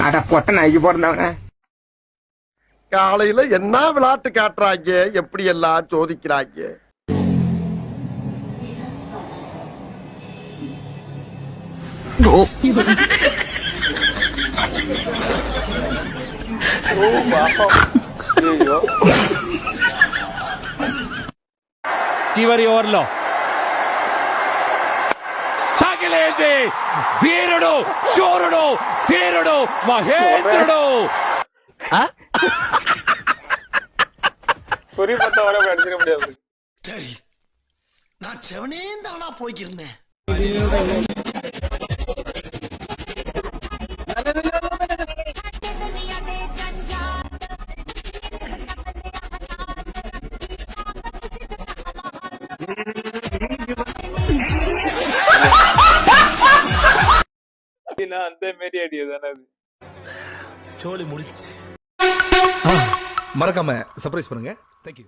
அட பொட்ட நாய்க்கு பிறந்தவன. காலையில என்ன விளையாட்டு காட்டுறாங்க, எப்படி எல்லாம் சோதிக்கிறாங்க. చివరి ఓవర్లో తగిలేది వీరుడు, శూరుడు, ధీరుడు, మహేంద్రుడు. நான் செவனே தானா போய்க்கிருந்தேன். அந்த மாரி ஐடியா தானே அது. சோலி முடிச்சு. மறக்காம சர்ப்ரைஸ் பண்ணுங்க. தேங்க்யூ.